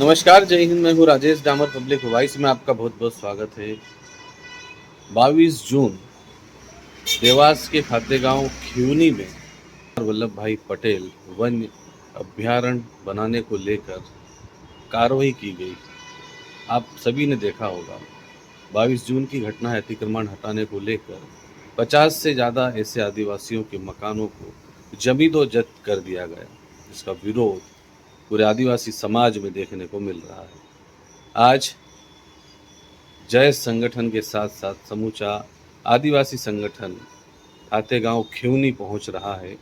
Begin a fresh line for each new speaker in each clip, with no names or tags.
नमस्कार, जय हिंद। मैं हूँ राजेश डामर, पब्लिक वॉइस में आपका बहुत बहुत स्वागत है। 22 जून देवास के खातेगांव खिवनी में सरदार वल्लभ भाई पटेल वन अभ्यारण्य बनाने को लेकर कार्रवाई की गई। आप सभी ने देखा होगा, 22 जून की घटना है। अतिक्रमण हटाने को लेकर 50 से ज़्यादा ऐसे आदिवासियों के मकानों को जमींदोजब्त कर दिया गया, जिसका विरोध पूरे आदिवासी समाज में देखने को मिल रहा है। आज जय संगठन के साथ साथ समूचा आदिवासी संगठन खातेगांव खिवनी पहुंच रहा है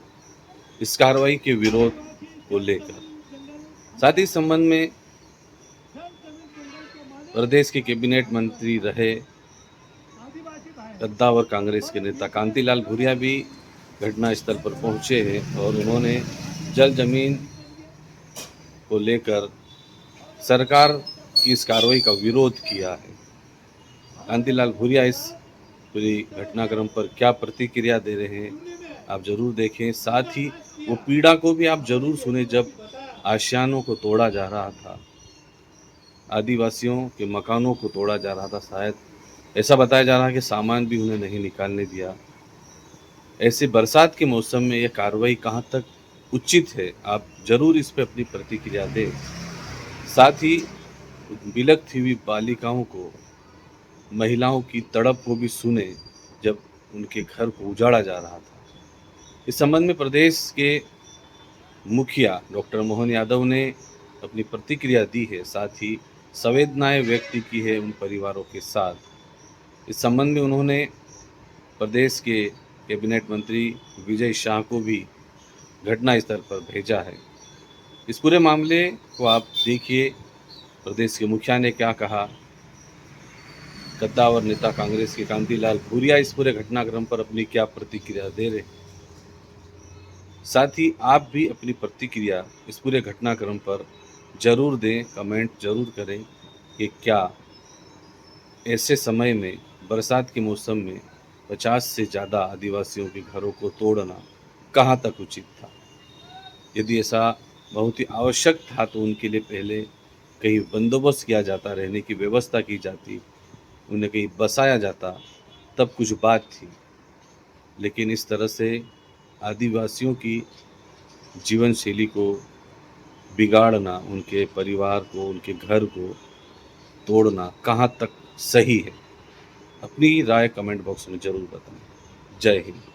इस कार्रवाई के विरोध को लेकर। साथ ही संबंध में प्रदेश के कैबिनेट मंत्री रहे कद्दावर कांग्रेस के नेता कांतिलाल भूरिया भी घटना स्थल पर पहुंचे हैं और उन्होंने जल जमीन को लेकर सरकार की इस कार्रवाई का विरोध किया है। कांतिलाल भूरिया इस पूरी घटनाक्रम पर क्या प्रतिक्रिया दे रहे हैं आप जरूर देखें। साथ ही वो पीड़ा को भी आप जरूर सुने। जब आशियानों को तोड़ा जा रहा था, आदिवासियों के मकानों को तोड़ा जा रहा था, शायद ऐसा बताया जा रहा है कि सामान भी उन्हें नहीं निकालने दिया। ऐसे बरसात के मौसम में यह कार्रवाई कहाँ तक उचित है, आप जरूर इस पर अपनी प्रतिक्रिया दें। साथ ही विलुप्त हुई बालिकाओं को, महिलाओं की तड़प को भी सुने जब उनके घर को उजाड़ा जा रहा था। इस संबंध में प्रदेश के मुखिया डॉक्टर मोहन यादव ने अपनी प्रतिक्रिया दी है। साथ ही संवेदनाएं व्यक्त की है उन परिवारों के साथ। इस संबंध में उन्होंने प्रदेश के कैबिनेट मंत्री विजय शाह को भी घटनास्थल पर भेजा है। इस पूरे मामले को आप देखिए, प्रदेश के मुखिया ने क्या कहा, कद्दावर नेता कांग्रेस के कांतिलाल भूरिया इस पूरे घटनाक्रम पर अपनी क्या प्रतिक्रिया दे रहे। साथ ही आप भी अपनी प्रतिक्रिया इस पूरे घटनाक्रम पर जरूर दें, कमेंट जरूर करें कि क्या ऐसे समय में, बरसात के मौसम में 50 से ज़्यादा आदिवासियों के घरों को तोड़ना कहाँ तक उचित था। यदि ऐसा बहुत ही आवश्यक था तो उनके लिए पहले कहीं बंदोबस्त किया जाता, रहने की व्यवस्था की जाती, उन्हें कहीं बसाया जाता, तब कुछ बात थी। लेकिन इस तरह से आदिवासियों की जीवन शैली को बिगाड़ना, उनके परिवार को, उनके घर को तोड़ना कहाँ तक सही है, अपनी राय कमेंट बॉक्स में जरूर बताएं। जय हिंद।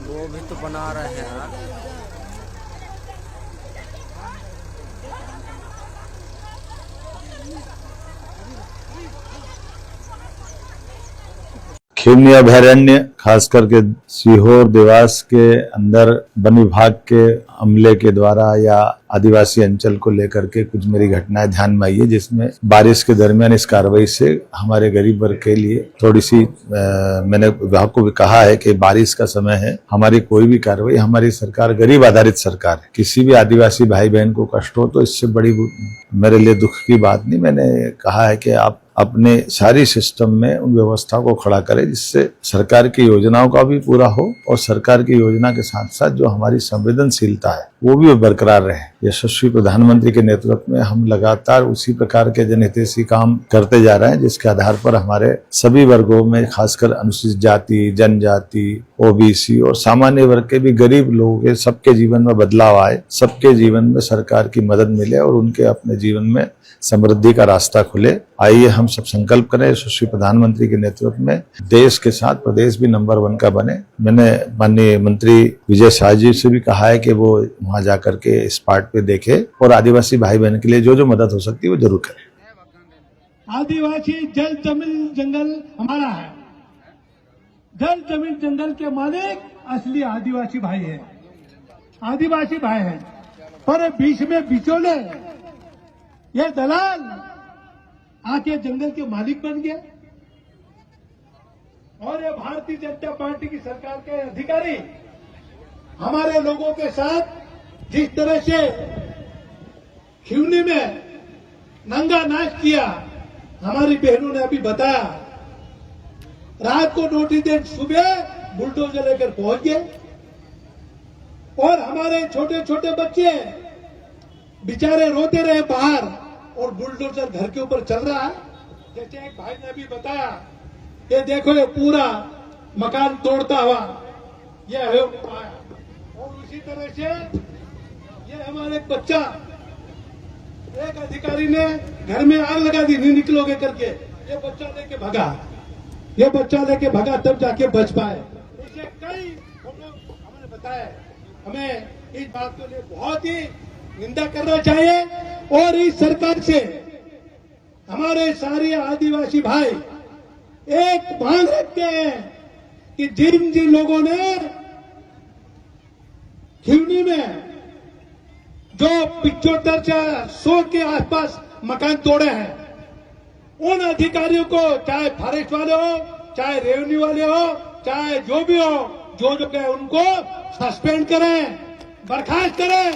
वो भी तो बना रहे हैं यार।
खिवनी अभयारण्य खास करके सीहोर देवास के अंदर वन विभाग के अमले के द्वारा या आदिवासी अंचल को लेकर के कुछ मेरी घटनाएं ध्यान में आई है, जिसमें बारिश के दरमियान इस कार्रवाई से हमारे गरीब वर्ग के लिए थोड़ी सी मैंने विभाग को भी कहा है कि बारिश का समय है, हमारी कोई भी कार्रवाई, हमारी सरकार गरीब आधारित सरकार है, किसी भी आदिवासी भाई बहन को कष्ट हो तो इससे बड़ी मेरे लिए दुख की बात नहीं। मैंने कहा है कि आप अपने सारी सिस्टम में उन व्यवस्था को खड़ा करें जिससे सरकार की योजनाओं का भी पूरा हो और सरकार की योजना के साथ साथ जो हमारी संवेदनशीलता है वो भी बरकरार रहे। यशस्वी प्रधानमंत्री के नेतृत्व में हम लगातार उसी प्रकार के जनहितैषी काम करते जा रहे हैं जिसके आधार पर हमारे सभी वर्गों में, खासकर अनुसूचित जाति, जनजाति, ओबीसी और सामान्य वर्ग के भी गरीब लोगों के सबके जीवन में बदलाव आए, सबके जीवन में सरकार की मदद मिले और उनके अपने जीवन में समृद्धि का रास्ता खुले। आइए हम सब संकल्प करें यशस्वी प्रधानमंत्री के नेतृत्व में देश के साथ प्रदेश भी नंबर 1 का बने। मैंने माननीय मंत्री विजय शाह जी से भी कहा है कि वो वहां जाकर के इस पार्ट पे देखे और आदिवासी भाई बहन के लिए जो जो मदद हो सकती है वो जरूर करें।
आदिवासी जल जमीन जंगल हमारा है, जल जमीन जंगल के मालिक असली आदिवासी भाई है, आदिवासी भाई है। पर बीच में बिचौले ये दलाल आके जंगल के मालिक बन गया और ये भारतीय जनता पार्टी की सरकार के अधिकारी हमारे लोगों के साथ जिस तरह से खिवनी में नंगा नाच किया, हमारी बहनों ने अभी बताया, रात को नोटिस दे सुबह बुलडोजर लेकर पहुंच गए और हमारे छोटे छोटे बच्चे बेचारे रोते रहे बाहर और बुलडोजर घर के ऊपर चल रहा है। जैसे एक भाई ने अभी बताया, ये देखो ये पूरा मकान तोड़ता हुआ ये है और उसी तरह से ये हमारे एक बच्चा, एक अधिकारी ने घर में आग लगा दी, नहीं निकलोगे करके ये बच्चा लेके भगा, ये बच्चा लेके भगा तब जाके बच पाए। ऐसे कई हमने बताया, हमें इस बात को लिए बहुत ही निंदा करना चाहिए और इस सरकार से हमारे सारे आदिवासी भाई एक मांग रखते हैं कि जिन जिन लोगों ने खिवनी में जो 75 से 100 के आसपास मकान तोड़े हैं, उन अधिकारियों को, चाहे फॉरेस्ट वाले हो, चाहे रेवेन्यू वाले हो, चाहे जो भी हो, जो गए उनको सस्पेंड करें, बर्खास्त करें।